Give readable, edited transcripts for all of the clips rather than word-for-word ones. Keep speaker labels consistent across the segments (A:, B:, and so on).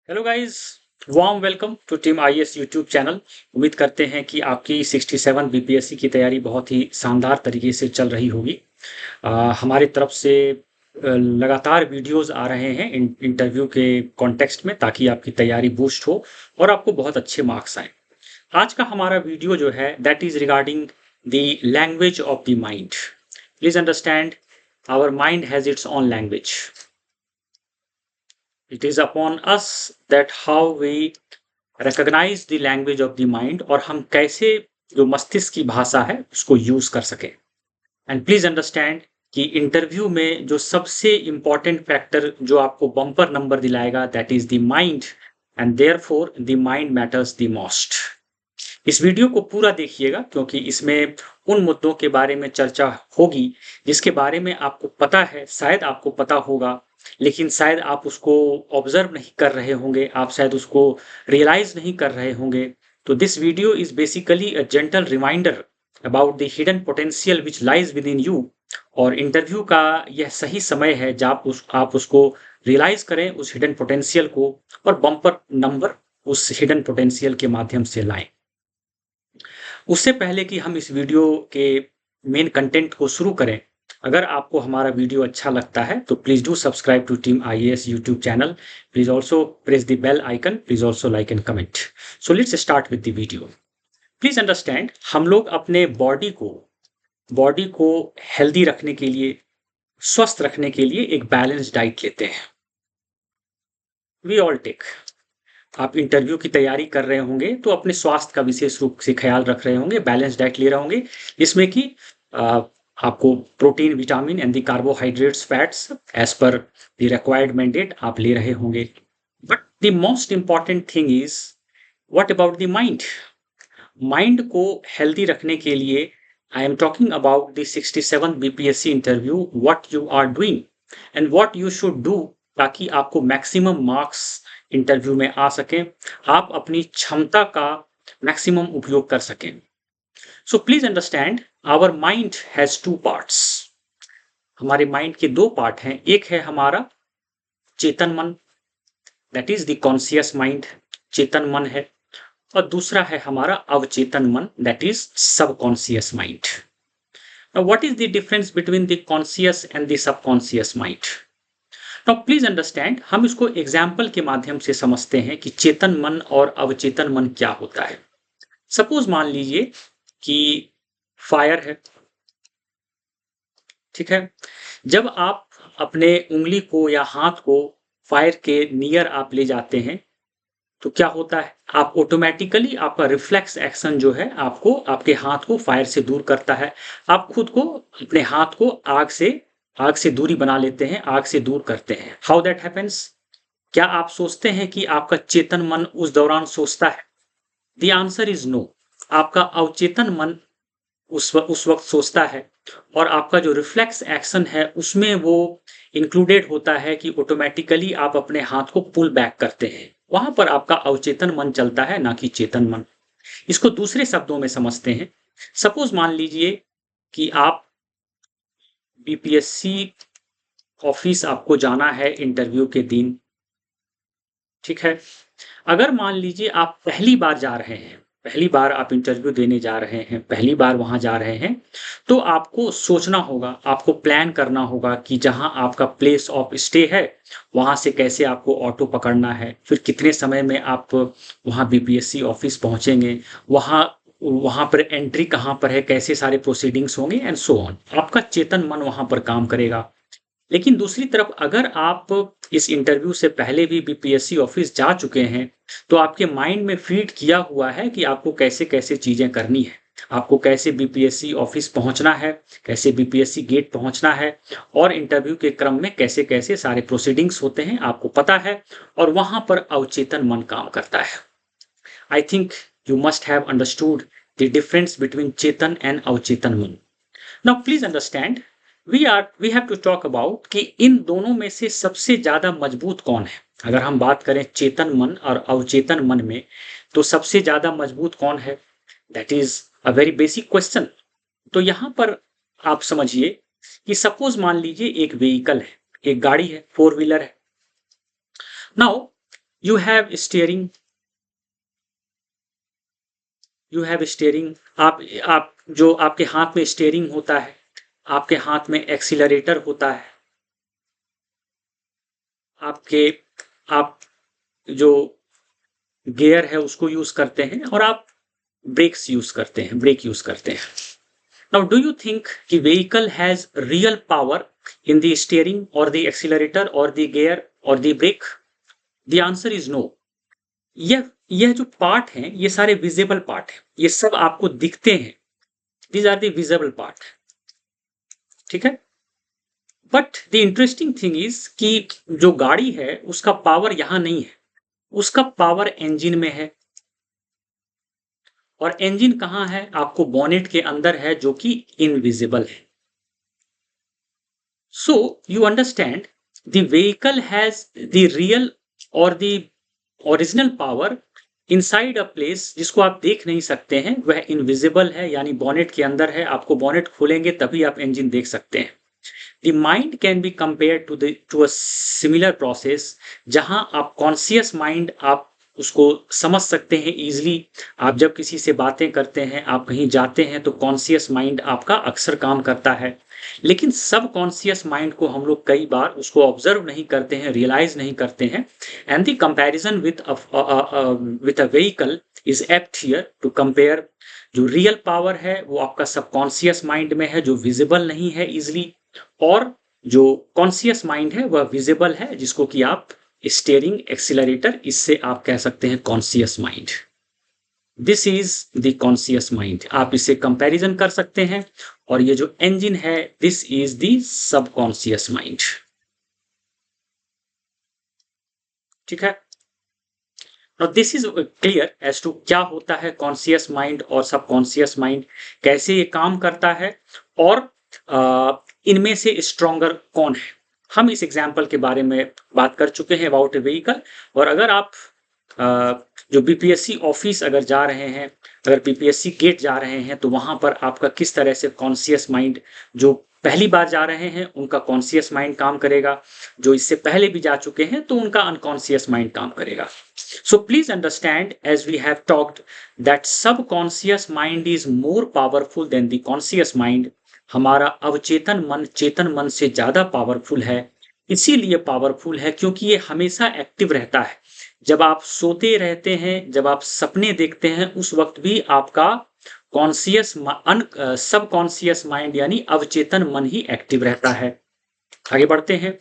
A: Hello guys, warm welcome to team IAS YouTube channel. उम्मीद करते हैं कि आपकी 67 बीपीएससी की तैयारी बहुत ही शानदार तरीके से चल रही होगी। हमारी तरफ से लगातार वीडियोस आ रहे हैं इंटरव्यू के कॉन्टेक्स्ट में, ताकि आपकी तैयारी बूस्ट हो और आपको बहुत अच्छे मार्क्स आए। आज का हमारा वीडियो जो है that is regarding the language of the mind. Please understand, our mind has its own language. It is upon us that how we recognize the language of the mind, और हम कैसे जो मस्तिष्क की भाषा है उसको यूज कर सके। एंड प्लीज अंडरस्टैंड कि इंटरव्यू में जो सबसे इंपॉर्टेंट फैक्टर जो आपको बम्पर नंबर दिलाएगा that is the mind, and therefore the mind matters the most. इस वीडियो को पूरा देखिएगा, क्योंकि इसमें उन मुद्दों के बारे में चर्चा होगी जिसके बारे में आपको पता है, शायद आपको पता होगा, लेकिन शायद आप उसको ऑब्जर्व नहीं कर रहे होंगे, आप शायद उसको रियलाइज नहीं कर रहे होंगे। तो this video is basically a gentle reminder about the hidden potential which lies within you. और इंटरव्यू का यह सही समय है जब आप उसको रियलाइज करें, उस हिडन पोटेंशियल को, और बम्पर नंबर उस हिडन पोटेंशियल के माध्यम से लाएं। उससे पहले कि हम इस वीडियो के मेन कंटेंट को शुरू करें, अगर आपको हमारा वीडियो अच्छा लगता है तो please do subscribe to team IAS YouTube channel. Please also press the bell icon, please also like and comment. So let's start with the video. Please understand, हम लोग अपने बॉडी को हेल्दी रखने के लिए, स्वस्थ रखने के लिए एक बैलेंस डाइट लेते हैं। We all take. आप इंटरव्यू की तैयारी कर रहे होंगे तो अपने स्वास्थ्य का विशेष रूप से ख्याल रख रहे होंगे, बैलेंस डाइट ले रहे होंगे, जिसमें कि आपको protein, vitamin and the carbohydrates, fats as per the required mandate आप ले रहे होंगे। But the most important thing is what about the mind. Mind को हेल्दी रखने के लिए I am talking about the 67 BPSC interview, what you are doing and what you should do, ताकि आपको मैक्सिमम मार्क्स इंटरव्यू में आ सके, आप अपनी क्षमता का मैक्सिमम उपयोग कर सकें। So please understand, our mind has two parts. हमारे माइंड के दो पार्ट हैं। एक है हमारा चेतन मन, that is the conscious mind, चेतन मन है, और दूसरा है हमारा अवचेतन मन, that is subconscious mind. Now what is the difference between the conscious and the subconscious mind? Now please understand, हम इसको एग्जाम्पल के माध्यम से समझते हैं कि चेतन मन और अवचेतन मन क्या होता है। सपोज मान लीजिए कि फायर है, ठीक है। जब आप अपने उंगली को या हाथ को फायर के नियर आप ले जाते हैं तो क्या होता है, आप ऑटोमेटिकली, आपका रिफ्लेक्स एक्शन जो है आपको, आपके हाथ को फायर से दूर करता है। आप खुद को, अपने हाथ को आग से दूरी बना लेते हैं, आग से दूर करते हैं। How that happens? क्या आप सोचते हैं कि आपका चेतन मन उस दौरान सोचता है? The answer is no. आपका अवचेतन मन उस वक्त सोचता है, और आपका जो रिफ्लेक्स एक्शन है उसमें वो इंक्लूडेड होता है कि ऑटोमेटिकली आप अपने हाथ को पुल बैक करते हैं। वहां पर आपका अवचेतन मन चलता है, ना कि चेतन मन। इसको दूसरे शब्दों में समझते हैं। सपोज मान लीजिए कि आप बीपीएससी ऑफिस आपको जाना है इंटरव्यू के दिन, ठीक है। अगर मान लीजिए आप पहली बार जा रहे हैं, पहली बार आप इंटरव्यू देने जा रहे हैं, पहली बार वहां जा रहे हैं, तो आपको सोचना होगा, आपको प्लान करना होगा कि जहां आपका प्लेस ऑफ स्टे है वहां से कैसे आपको ऑटो पकड़ना है, फिर कितने समय में आप वहां बीपीएससी ऑफिस पहुंचेंगे, वहां वहां पर एंट्री कहां पर है, कैसे सारे प्रोसीडिंग्स होंगे, एंड सो ऑन। आपका चेतन मन वहां पर काम करेगा। लेकिन दूसरी तरफ अगर आप इस इंटरव्यू से पहले भी बीपीएससी ऑफिस जा चुके हैं तो आपके माइंड में फीड किया हुआ है कि आपको कैसे कैसे चीजें करनी है, आपको कैसे बीपीएससी ऑफिस पहुंचना है, कैसे बीपीएससी गेट पहुंचना है, और इंटरव्यू के क्रम में कैसे कैसे सारे प्रोसीडिंग्स होते हैं आपको पता है, और वहां पर अवचेतन मन काम करता है। I think you must have understood the difference between चेतन एंड अवचेतन मन। Now please understand, we have to talk about कि इन दोनों में से सबसे ज्यादा मजबूत कौन है। अगर हम बात करें चेतन मन और अवचेतन मन में, तो सबसे ज्यादा मजबूत कौन है? That is a very basic question. तो यहां पर आप समझिए कि सपोज मान लीजिए एक व्हीकल है, एक गाड़ी है, फोर व्हीलर है। Now you have steering, you have steering, आप जो आपके हाथ में स्टीयरिंग होता है, आपके हाथ में एक्सीलरेटर होता है, आपके आप जो गियर है उसको यूज करते हैं, और आप ब्रेक्स यूज करते हैं, ब्रेक यूज करते हैं. नाउ डू यू थिंक कि vehicle has real power in the steering और द एक्सीलरेटर और द गियर और the brake? The answer is no. यह जो पार्ट हैं ये सारे विजिबल पार्ट हैं, ये सब आपको दिखते हैं. These are the visible part. ठीक है. But the interesting thing is कि जो गाड़ी है उसका पावर यहां नहीं है, उसका पावर इंजन में है. और इंजन कहां है? आपको बोनेट के अंदर है, जो कि इनविजिबल है. So you understand the vehicle has the real और the original power inside a place जिसको आप देख नहीं सकते हैं, वह इनविजिबल है, यानी बोनेट के अंदर है. आपको बोनेट खोलेंगे तभी आप इंजन देख सकते हैं. The mind can be compared to a similar process, जहां आप कॉन्शियस माइंड आप उसको समझ सकते हैं इजीली. आप जब किसी से बातें करते हैं, आप कहीं जाते हैं, तो कॉन्शियस माइंड आपका अक्सर काम करता है. लेकिन सब कॉन्शियस माइंड को हम लोग कई बार उसको ऑब्जर्व नहीं करते हैं, रियलाइज नहीं करते हैं. And the comparison with a vehicle is apt here to compare. जो रियल पावर है वो आपका सबकॉन्शियस माइंड में है, जो विजिबल नहीं है इजिली. और जो कॉन्शियस माइंड है वह विजिबल है, जिसको कि आप स्टीयरिंग, एक्सीलरेटर, इससे आप कह सकते हैं conscious mind. This is the conscious mind. आप इसे कंपैरिजन कर सकते हैं. और ये जो इंजन है, this is the subconscious mind. ठीक है. Now this is clear as to क्या होता है कॉन्शियस माइंड और सबकॉन्शियस माइंड, कैसे ये काम करता है, और इनमें से स्ट्रॉन्गर कौन है. हम इस एग्जाम्पल के बारे में बात कर चुके हैं अबाउट ए व्हीकल. और अगर आप जो बीपीएससी ऑफिस अगर जा रहे हैं, अगर बीपीएससी गेट जा रहे हैं, तो वहां पर आपका किस तरह से कॉन्शियस माइंड, जो पहली बार जा रहे हैं उनका कॉन्शियस माइंड काम करेगा, जो इससे पहले भी जा चुके हैं तो उनका अनकॉन्शियस माइंड काम करेगा. So please understand, as we have talked, that subconscious mind is more powerful than the conscious mind. हमारा अवचेतन मन चेतन मन से ज्यादा पावरफुल है. इसीलिए पावरफुल है क्योंकि ये हमेशा एक्टिव रहता है. जब आप सोते रहते हैं, जब आप सपने देखते हैं, उस वक्त भी आपका कॉन्शियस सबकॉन्शियस माइंड यानी अवचेतन मन ही एक्टिव रहता है. आगे बढ़ते हैं.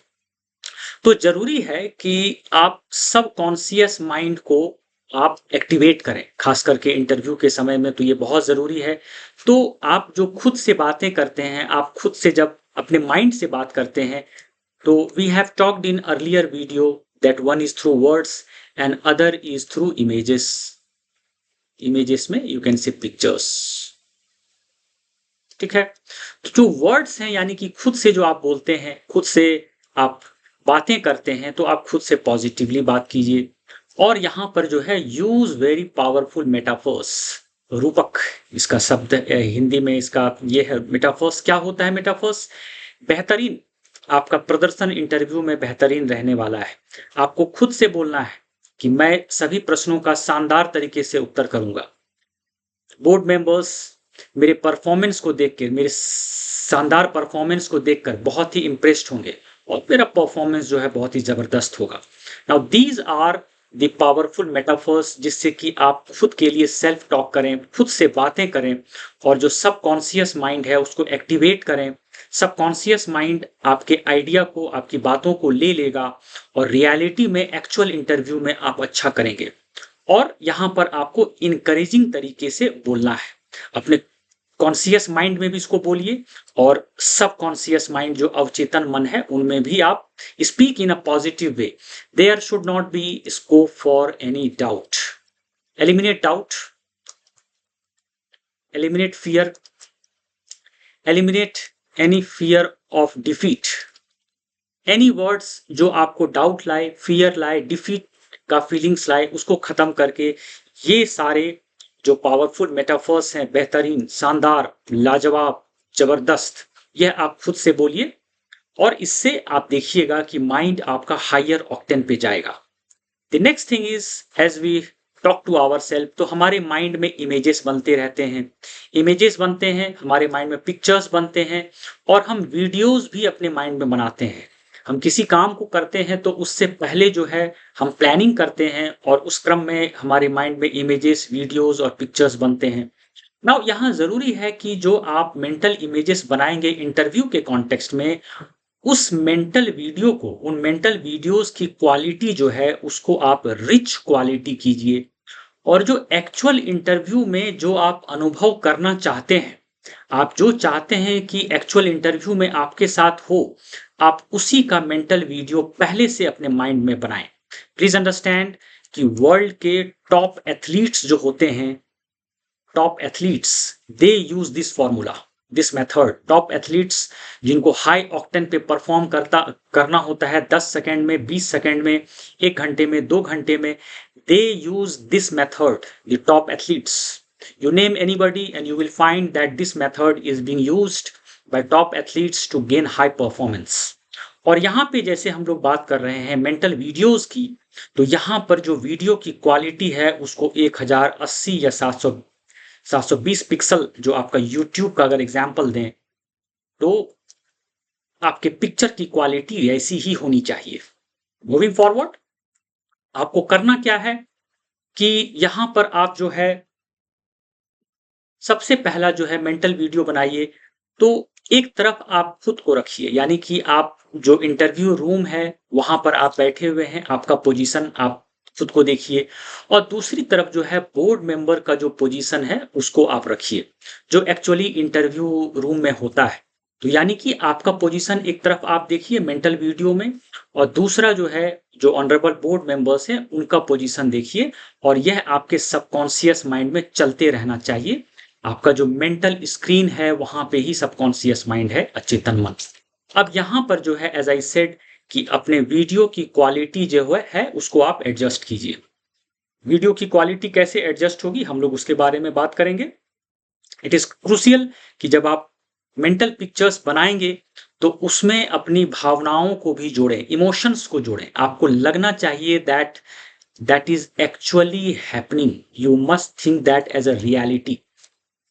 A: तो जरूरी है कि आप सब कॉन्शियस माइंड को आप एक्टिवेट करें, खास करके इंटरव्यू के समय में तो ये बहुत जरूरी है. तो आप जो खुद से बातें करते हैं, आप खुद से जब अपने माइंड से बात करते हैं, तो we have talked in earlier video that one is through words and other is through images. Images में यू कैन से पिक्चर्स. ठीक है. तो जो वर्ड्स हैं यानी कि खुद से जो आप बोलते हैं, खुद से आप बातें करते हैं, तो आप खुद से पॉजिटिवली बात कीजिए. और यहां पर जो है यूज वेरी पावरफुल मेटाफर्स. रूपक इसका शब्द हिंदी में इसका ये है. मेटाफर्स क्या होता है? मेटाफर्स बेहतरीन, आपका प्रदर्शन इंटरव्यू में बेहतरीन रहने वाला है. आपको खुद से बोलना है कि मैं सभी प्रश्नों का शानदार तरीके से उत्तर करूंगा. बोर्ड मेंबर्स मेरे परफॉर्मेंस को देखकर, मेरे शानदार परफॉर्मेंस को देखकर बहुत ही इंप्रेस्ड होंगे, और मेरा परफॉर्मेंस जो है बहुत ही जबरदस्त होगा. Now these are the powerful metaphors, जिससे कि आप खुद के लिए सेल्फ टॉक करें, खुद से बातें करें, और जो सबकॉन्शियस माइंड है उसको एक्टिवेट करें. सबकॉन्शियस माइंड आपके आइडिया को, आपकी बातों को ले लेगा, और रियलिटी में, एक्चुअल इंटरव्यू में आप अच्छा करेंगे. और यहां पर आपको इनकरेजिंग तरीके से बोलना है. अपने कॉन्शियस माइंड में भी इसको बोलिए, और सब कॉन्शियस माइंड जो अवचेतन मन है उनमें भी आप speak in a positive way. There should not be scope for any doubt. Eliminate doubt, eliminate fear, eliminate any fear of defeat. Any words जो आपको डाउट लाए, फियर लाए, डिफीट का फीलिंग्स लाए, उसको खत्म करके ये सारे जो पावरफुल मेटाफर्स हैं, बेहतरीन, शानदार, लाजवाब, जबरदस्त, यह आप खुद से बोलिए. और इससे आप देखिएगा कि माइंड आपका हायर ऑक्टेन पे जाएगा. The next thing is as we talk to our self, तो हमारे माइंड में इमेजेस बनते रहते हैं, इमेजेस बनते हैं हमारे माइंड में, पिक्चर्स बनते हैं, और हम वीडियोस भी अपने माइंड में बनाते हैं। हम किसी काम को करते हैं तो उससे पहले जो है हम प्लानिंग करते हैं, और उस क्रम में हमारे माइंड में इमेजेस, वीडियोस और पिक्चर्स बनते हैं। नाउ यहाँ जरूरी है कि जो आप मेंटल इमेजेस बनाएंगे इंटरव्यू के कॉन्टेक्स्ट में, उस मेंटल वीडियो को, उन मेंटल वीडियोस की क्वालिटी जो है उसको आप रिच क्वालिटी कीजिए, और जो एक्चुअल इंटरव्यू में जो आप अनुभव करना चाहते हैं, आप जो चाहते हैं कि एक्चुअल इंटरव्यू में आपके साथ हो, आप उसी का मेंटल वीडियो पहले से अपने माइंड में बनाएं। प्लीज अंडरस्टैंड कि वर्ल्ड के टॉप एथलीट्स जो होते हैं, top athletes, they use this formula, this method. Top athletes जिनको हाई ऑक्टेन पे परफॉर्म करना होता है 10 सेकंड में, 20 सेकंड में, 1 घंटे में, 2 घंटे में, they use this method, the top athletes. You name anybody and you will find that this method is being used by top athletes to gain high performance. और यहाँ पे जैसे हम लोग बात कर रहे हैं मेंटल वीडियोस की, तो यहाँ पर जो वीडियो की क्वालिटी है उसको 1080 या 720 पिक्सल, जो आपका यूट्यूब का अगर एग्जाम्पल दें, तो आपके पिक्चर की क्वालिटी ऐसी ही होनी चाहिए। मूविंग फॉरवर्ड, आपको करना क्या है कि यहां पर आप जो है सबसे पहला जो है मेंटल वीडियो बनाइए, तो एक तरफ आप खुद को रखिए, यानी कि आप जो इंटरव्यू रूम है वहां पर आप बैठे हुए हैं, आपका पोजीशन आप खुद को देखिए, और दूसरी तरफ जो है बोर्ड मेंबर का जो पोजीशन है उसको आप रखिए, जो एक्चुअली इंटरव्यू रूम में होता है। तो यानी कि आपका पोजीशन एक तरफ आप देखिए मेंटल वीडियो में, और दूसरा जो है जो ऑनरेबल बोर्ड मेंबर्स हैं उनका पोजीशन देखिए, और यह आपके सबकॉन्शियस माइंड में चलते रहना चाहिए। आपका जो मेंटल स्क्रीन है वहां पे ही सबकॉन्शियस माइंड है, अचेतन मन। अब यहां पर जो है एज आई सेड कि अपने वीडियो की क्वालिटी जो है उसको आप एडजस्ट कीजिए। वीडियो की क्वालिटी कैसे एडजस्ट होगी हम लोग उसके बारे में बात करेंगे। इट इज क्रूशियल कि जब आप मेंटल पिक्चर्स बनाएंगे तो उसमें अपनी भावनाओं को भी जोड़ें, इमोशंस को जोड़ें। आपको लगना चाहिए that is actually happening. You must think that as a reality,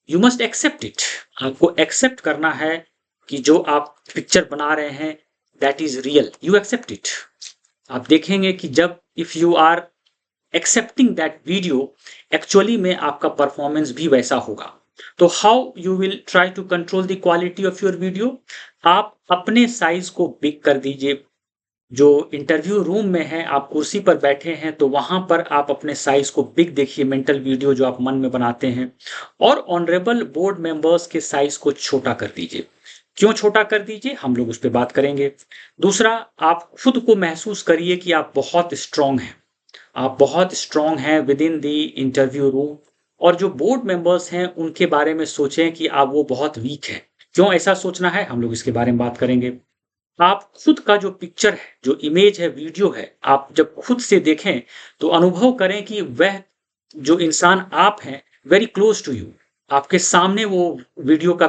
A: you must accept it. आपको एक्सेप्ट करना है कि जो आप पिक्चर बना रहे हैं that is real, you accept it. आप देखेंगे कि जब if you are accepting that video, actually में आपका परफॉर्मेंस भी वैसा होगा। तो how you will try to control the quality of your video? आप अपने साइज को बिग कर दीजिए। जो इंटरव्यू रूम में है, आप कुर्सी पर बैठे हैं तो वहां पर आप अपने साइज को बिग देखिए, मेंटल वीडियो जो आप मन में बनाते हैं, और ऑनरेबल बोर्ड मेंबर्स के साइज को छोटा कर दीजिए। क्यों छोटा कर दीजिए, हम लोग उस पर बात करेंगे। दूसरा, आप खुद को महसूस करिए कि आप बहुत स्ट्रांग हैं, आप बहुत स्ट्रांग हैं with in the interview room, और जो बोर्ड मेंबर्स हैं उनके बारे में सोचें कि आप वो बहुत वीक हैं। क्यों ऐसा सोचना है, हम लोग इसके बारे में बात करेंगे। आप खुद का जो पिक्चर है, जो इमेज है, वीडियो है, आप जब खुद से देखें तो अनुभव करें कि वह जो इंसान आप हैं वेरी क्लोज टू यू, आपके सामने वो वीडियो का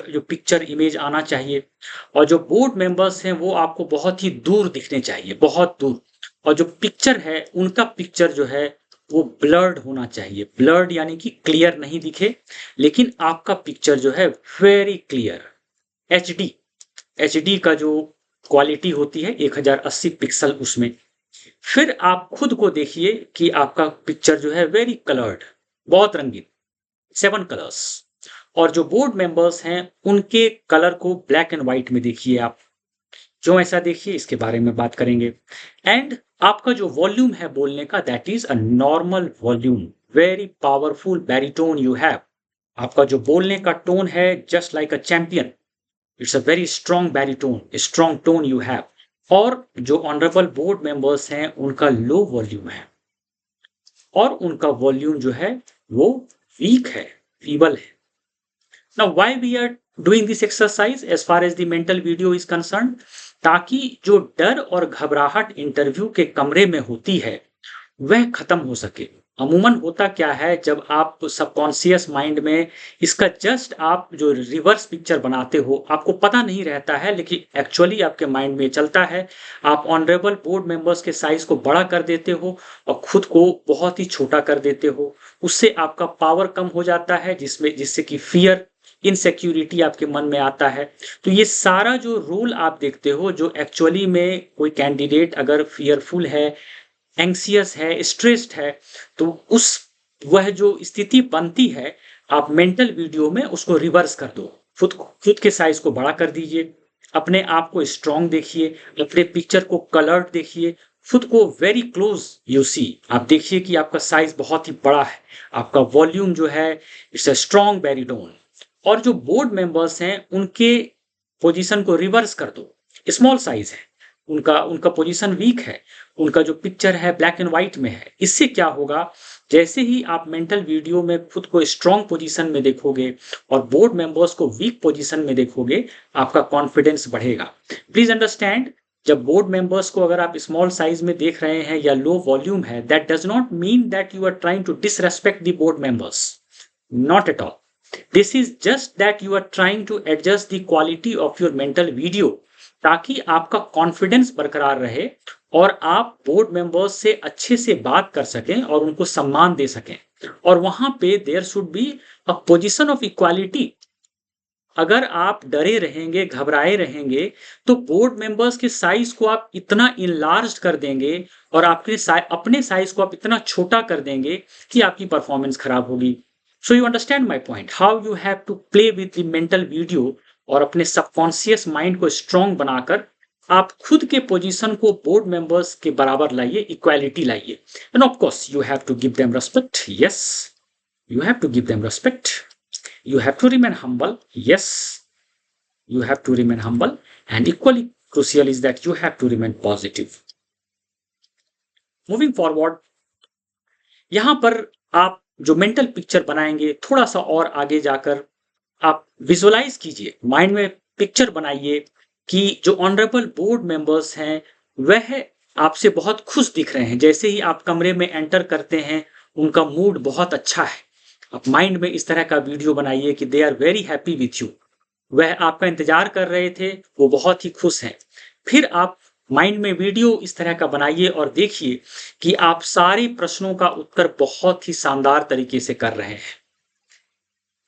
A: जो पिक्चर इमेज आना चाहिए, और जो बोर्ड मेंबर्स हैं वो आपको बहुत ही दूर दिखने चाहिए, बहुत दूर। और जो पिक्चर है उनका पिक्चर जो है वो ब्लर्ड होना चाहिए। ब्लर्ड यानी कि क्लियर नहीं दिखे, लेकिन आपका पिक्चर जो है वेरी क्लियर, एचडी। एचडी का जो क्वालिटी होती है 1080 पिक्सल उसमें। फिर आप खुद को देखिए कि आपका पिक्चर जो है वेरी कलर्ड, बहुत रंगीन, 7 कलर्स। और जो बोर्ड मेंबर्स हैं उनके कलर को ब्लैक एंड व्हाइट में देखिए आप। क्यों ऐसा देखिए, इसके बारे में बात करेंगे। एंड आपका जो वॉल्यूम है बोलने का, that is a normal volume, very powerful baritone you have. आपका जो बोलने का टोन है just like a champion, it's a very strong baritone, strong tone you have. और जो ऑनरेबल बोर्ड मेंबर्स हैं उनका लो वॉल्यूम है, और उनका वॉल्यूम जो है वो वीक है, फीबल है। Now why we are doing this exercise as far as the mental video is concerned? ताकि जो डर और घबराहट इंटरव्यू के कमरे में होती है वह खत्म हो सके। अमूमन होता क्या है, जब आप सबकॉन्शियस माइंड में इसका जस्ट आप जो रिवर्स पिक्चर बनाते हो, आपको पता नहीं रहता है, लेकिन एक्चुअली आपके माइंड में चलता है। आप ऑनरेबल बोर्ड मेंबर्स के साइज को बड़ा कर देते हो और खुद को बहुत ही छोटा कर देते हो। उससे आपका पावर कम हो जाता है, जिससे कि फियर, इनसिक्योरिटी आपके मन में आता है। तो ये सारा जो रोल आप देखते हो, जो एक्चुअली में कोई कैंडिडेट अगर फियरफुल है, एंग्सियस है, स्ट्रेस्ड है, तो उस वह जो स्थिति बनती है, आप मेंटल वीडियो में उसको रिवर्स कर दो। खुद के साइज को बड़ा कर दीजिए, अपने आप को स्ट्रांग देखिए, अपने पिक्चर को कलर्ड देखिए, खुद को वेरी क्लोज यू सी। आप देखिए कि आपका साइज बहुत ही बड़ा है, आपका वॉल्यूम जो है इट्स अ स्ट्रांग बैरीटोन। और जो बोर्ड मेंबर्स हैं उनके पोजीशन को रिवर्स कर दो, स्मॉल साइज है, उनका उनका पोजीशन वीक है, उनका जो पिक्चर है ब्लैक एंड व्हाइट में है। इससे क्या होगा, जैसे ही आप मेंटल वीडियो में खुद को स्ट्रांग पोजीशन में देखोगे और बोर्ड मेंबर्स को वीक पोजीशन में देखोगे, आपका कॉन्फिडेंस बढ़ेगा। प्लीज अंडरस्टैंड, जब बोर्ड मेंबर्स को अगर आप स्मॉल साइज में देख रहे हैं या लो वॉल्यूम है, that does not mean that you are trying to disrespect the board members, not at all. This is just that you are trying to adjust the quality of your mental video, ताकि आपका confidence बरकरार रहे और आप board members से अच्छे से बात कर सकें और उनको सम्मान दे सकें। और वहां पे there should be a position of equality. अगर आप डरे रहेंगे, घबराए रहेंगे, तो बोर्ड मेंबर्स के साइज को आप इतना इनलार्ज कर देंगे और अपने साइज को आप इतना छोटा कर देंगे कि आपकी परफॉर्मेंस खराब होगी। So you understand my point, how you have to play with the mental video और अपने सबकॉन्शियस माइंड को स्ट्रांग बनाकर आप खुद के पोजीशन को बोर्ड मेंबर्स के बराबर लाइए, इक्वालिटी लाइए। And of course you have to give them respect, yes, you have to give them respect, you have to remain humble, yes, you have to remain humble, and equally crucial is that you have to remain positive. Moving forward, यहां पर आप जो mental picture बनाएंगे, थोड़ा सा और आगे जाकर आप विजुअलाइज कीजिए, माइंड में पिक्चर बनाइए कि जो ऑनरेबल बोर्ड मेंबर्स हैं वह आपसे बहुत खुश दिख रहे हैं। जैसे ही आप कमरे में एंटर करते हैं, उनका मूड बहुत अच्छा है। आप माइंड में इस तरह का वीडियो बनाइए कि they are very happy with you, वह आपका इंतजार कर रहे थे, वो बहुत ही खुश हैं। फिर आप माइंड में वीडियो इस तरह का बनाइए और देखिए कि आप सारे प्रश्नों का उत्तर बहुत ही शानदार तरीके से कर रहे हैं।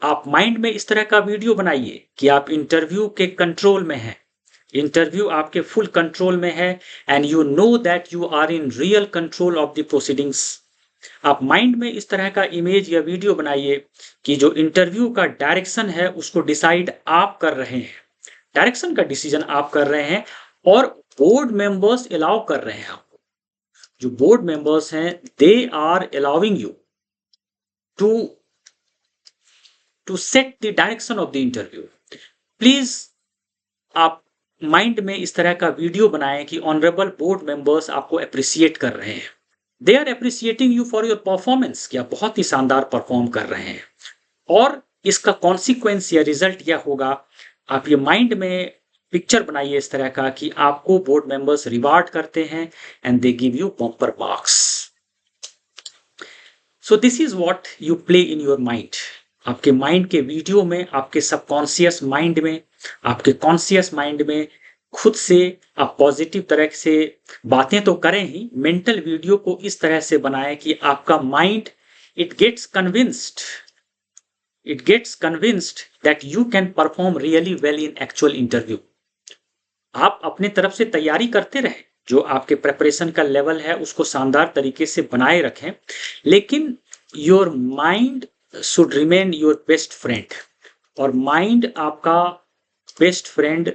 A: आप माइंड में इस तरह का वीडियो बनाइए कि आप इंटरव्यू के कंट्रोल में हैं, इंटरव्यू आपके फुल कंट्रोल में है, and you know that you are in real control of the proceedings. आप माइंड में इस तरह का इमेज या वीडियो बनाइए कि जो इंटरव्यू का डायरेक्शन है उसको डिसाइड आप कर रहे हैं, डायरेक्शन का डिसीजन आप कर रहे हैं और बोर्ड मेंबर्स अलाउ कर रहे हैं आपको। जो बोर्ड मेंबर्स हैं they are allowing you to set the direction of the interview. Please आप माइंड में इस तरह का वीडियो बनाएं कि ऑनरेबल बोर्ड मेंबर्स आपको अप्रिशिएट कर रहे हैं, they are appreciating you for your performance, कि आप बहुत ही शानदार परफॉर्म कर रहे हैं। और इसका कॉन्सिक्वेंस या रिजल्ट यह होगा, आप ये माइंड में पिक्चर बनाइए इस तरह का कि आपको बोर्ड मेंबर्स रिवार्ड करते हैं and they give you bumper marks. So this is what you play in your mind. आपके माइंड के वीडियो में, आपके सबकॉन्शियस माइंड में, आपके कॉन्शियस माइंड में खुद से आप पॉजिटिव तरह से बातें तो करें ही, मेंटल वीडियो को इस तरह से बनाएं कि आपका mind it gets convinced that you can perform really well in actual interview. आप अपने तरफ से तैयारी करते रहें, जो आपके प्रेपरेशन का लेवल है उसको शानदार तरीके से बनाए रखें, लेकिन your mind should remain your best friend. और माइंड आपका बेस्ट फ्रेंड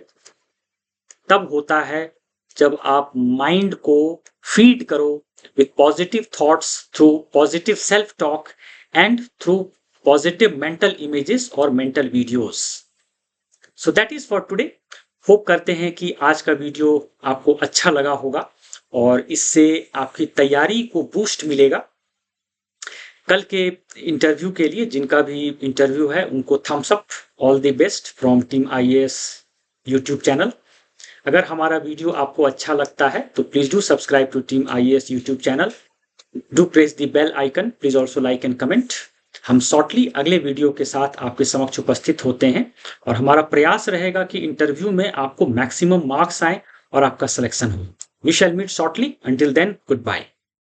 A: तब होता है जब आप माइंड को फीड करो with positive thoughts, through positive self talk and through positive mental images और mental videos. So that is for today. Hope करते हैं कि आज का वीडियो आपको अच्छा लगा होगा और इससे आपकी तैयारी को बूस्ट मिलेगा। कल के इंटरव्यू के लिए जिनका भी इंटरव्यू है उनको thumbs up, all the best from team IAS YouTube channel. अगर हमारा वीडियो आपको अच्छा लगता है तो please do subscribe to team IAS YouTube channel do press the bell icon, please also like and comment. हम शॉर्टली अगले वीडियो के साथ आपके समक्ष उपस्थित होते हैं और हमारा प्रयास रहेगा कि इंटरव्यू में आपको मैक्सिमम मार्क्स आए और आपका सिलेक्शन हो। We shall meet shortly, until then good bye.